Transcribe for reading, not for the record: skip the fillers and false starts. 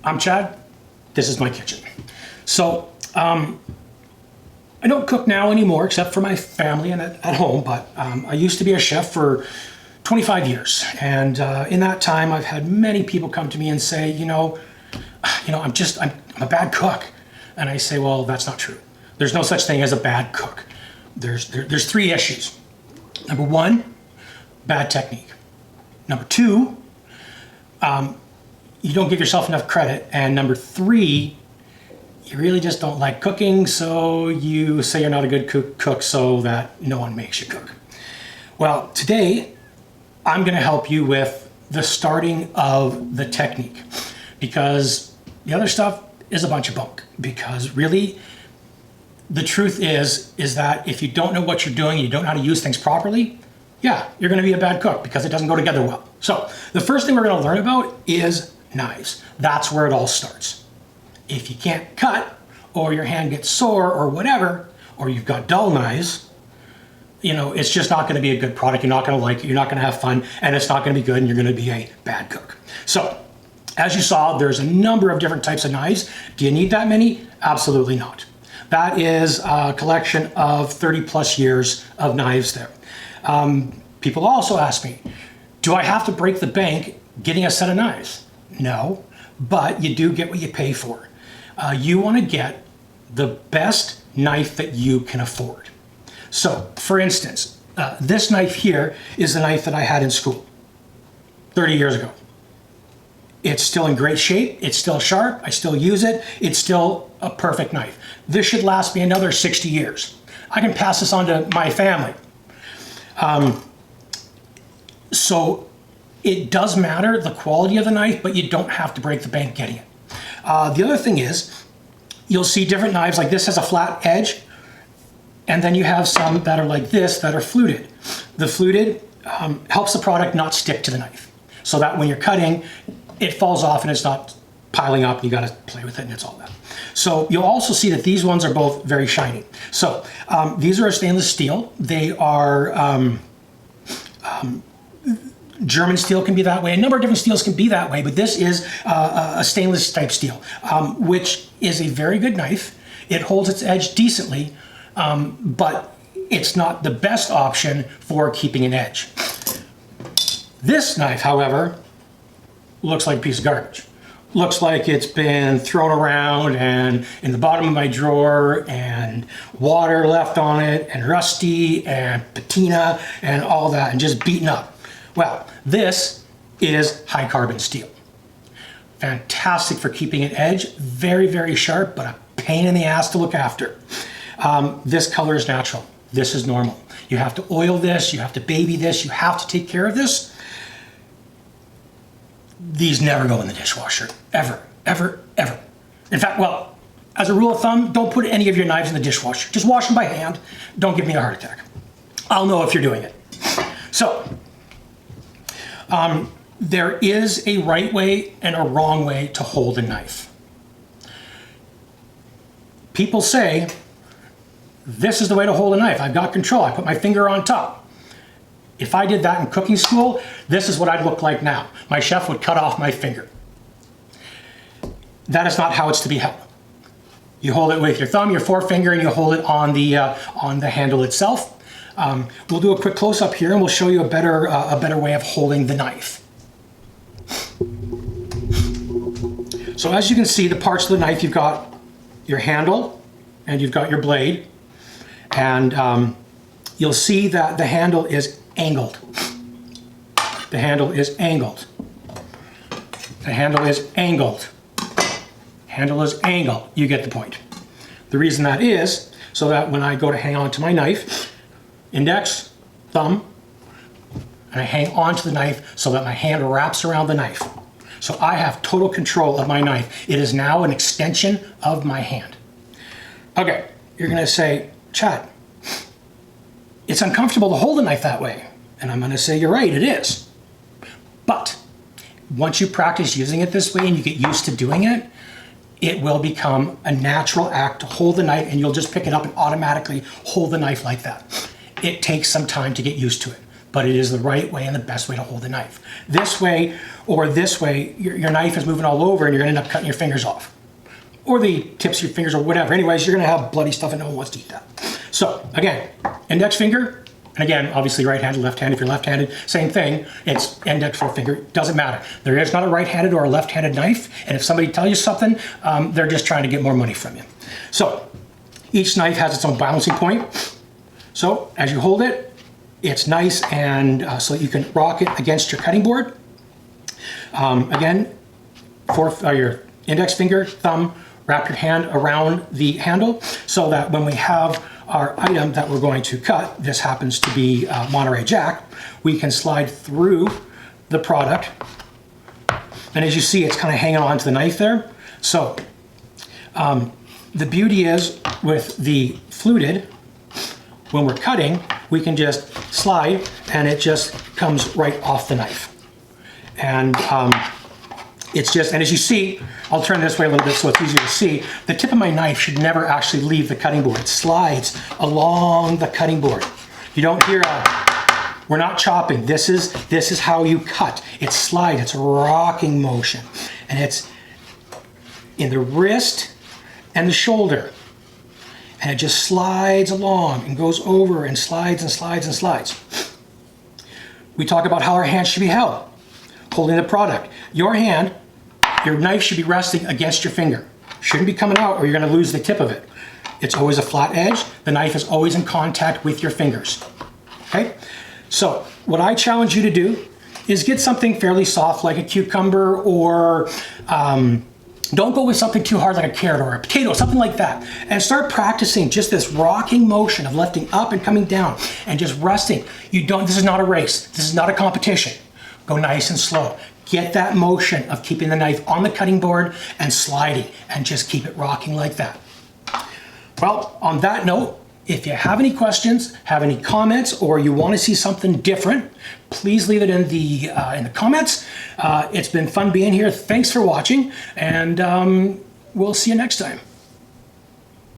I'm Chad. This is my kitchen. So, I don't cook now anymore except for my family and at home, but I used to be a chef for 25 years. And in that time, I've had many people come to me and say, I'm a bad cook. And I say, well, that's not true. There's no such thing as a bad cook. There's three issues. Number one, bad technique. Number two, you don't give yourself enough credit. And number three, you really just don't like cooking, so you say you're not a good cook so that no one makes you cook. Well, today, I'm gonna help you with the starting of the technique, because the other stuff is a bunch of bunk. Because really, the truth is that if you don't know what you're doing, you don't know how to use things properly, yeah, you're gonna be a bad cook because it doesn't go together well. So the first thing we're gonna learn about is knives. That's where it all starts. If you can't cut, or your hand gets sore, or whatever, or you've got dull knives, it's just not gonna be a good product. You're not gonna like it, you're not gonna have fun, and it's not gonna be good, and you're gonna be a bad cook. So, as you saw, there's a number of different types of knives. Do you need that many? Absolutely not. That is a collection of 30 plus years of knives there. People also ask me, do I have to break the bank getting a set of knives? No, but you do get what you pay for. You want to get the best knife that you can afford. So, for instance, this knife here is the knife that I had in school 30 years ago. It's still in great shape, it's still sharp, I still use it, it's still a perfect knife. This should last me another 60 years. I can pass this on to my family. So it does matter, the quality of the knife, but you don't have to break the bank getting it. The other thing is, you'll see different knives, like this has a flat edge, and then you have some that are like this that are fluted. The fluted helps the product not stick to the knife, so that when you're cutting, it falls off and it's not piling up, and you gotta play with it and it's all that. So you'll also see that these ones are both very shiny. So these are a stainless steel. They are, German steel can be that way. A number of different steels can be that way, but this is a stainless type steel, which is a very good knife. It holds its edge decently, but it's not the best option for keeping an edge. This knife, however, looks like a piece of garbage. Looks like it's been thrown around and in the bottom of my drawer, and water left on it, and rusty, and patina, and all that, and just beaten up. Well, this is high carbon steel. Fantastic for keeping an edge, very, very sharp, but a pain in the ass to look after. This color is natural. This is normal. You have to oil this, you have to baby this, you have to take care of this. These never go in the dishwasher, ever, ever, ever. In fact, well, as a rule of thumb, don't put any of your knives in the dishwasher. Just wash them by hand. Don't give me a heart attack. I'll know if you're doing it. So, there is a right way and a wrong way to hold a knife. People say, this is the way to hold a knife. I've got control. I put my finger on top. If I did that in cooking school, this is what I'd look like now. My chef would cut off my finger. That is not how it's to be held. You hold it with your thumb, your forefinger, and you hold it on the handle itself. We'll do a quick close-up here, and we'll show you a better way of holding the knife. So as you can see, the parts of the knife, you've got your handle, and you've got your blade, and you'll see that the handle is angled. The handle is angled. The handle is angled. Handle is angled. You get the point. The reason that is so that when I go to hang on to my knife, index, thumb, and I hang on to the knife so that my hand wraps around the knife. So I have total control of my knife. It is now an extension of my hand. Okay, you're gonna say, Chad, it's uncomfortable to hold a knife that way. And I'm gonna say, you're right, it is. But once you practice using it this way and you get used to doing it, it will become a natural act to hold the knife, and you'll just pick it up and automatically hold the knife like that. It takes some time to get used to it. but it is the right way and the best way to hold the knife. This way or this way, your knife is moving all over and you're gonna end up cutting your fingers off. Or the tips of your fingers or whatever. Anyways, you're gonna have bloody stuff and no one wants to eat that. So again, index finger, and again, obviously right-handed, left-handed. If you're left-handed, same thing. It's index forefinger, doesn't matter. There is not a right-handed or a left-handed knife, and if somebody tells you something, they're just trying to get more money from you. So each knife has its own balancing point. So as you hold it, it's nice and so you can rock it against your cutting board. Again, your index finger, thumb, wrap your hand around the handle so that when we have our item that we're going to cut, this happens to be Monterey Jack, we can slide through the product. And as you see, it's kind of hanging on to the knife there. So the beauty is with the fluted, when we're cutting, we can just slide and it just comes right off the knife. And it's just, and as you see, I'll turn this way a little bit so it's easier to see, the tip of my knife should never actually leave the cutting board. It slides along the cutting board. You don't hear we're not chopping. This is how you cut. It slides, it's a rocking motion. And it's in the wrist and the shoulder. And it just slides along and goes over and slides and slides and slides. We talk about how our hands should be held, holding the product. Your hand, your knife should be resting against your finger. Shouldn't be coming out or you're gonna lose the tip of it. It's always a flat edge. The knife is always in contact with your fingers, okay? So what I challenge you to do is get something fairly soft like a cucumber or don't go with something too hard like a carrot or a potato, something like that. And start practicing just this rocking motion of lifting up and coming down and just resting. This is not a race. This is not a competition. Go nice and slow. Get that motion of keeping the knife on the cutting board and sliding and just keep it rocking like that. Well, on that note, if you have any questions, have any comments, or you want to see something different, please leave it in the comments. It's been fun being here. Thanks for watching, and we'll see you next time.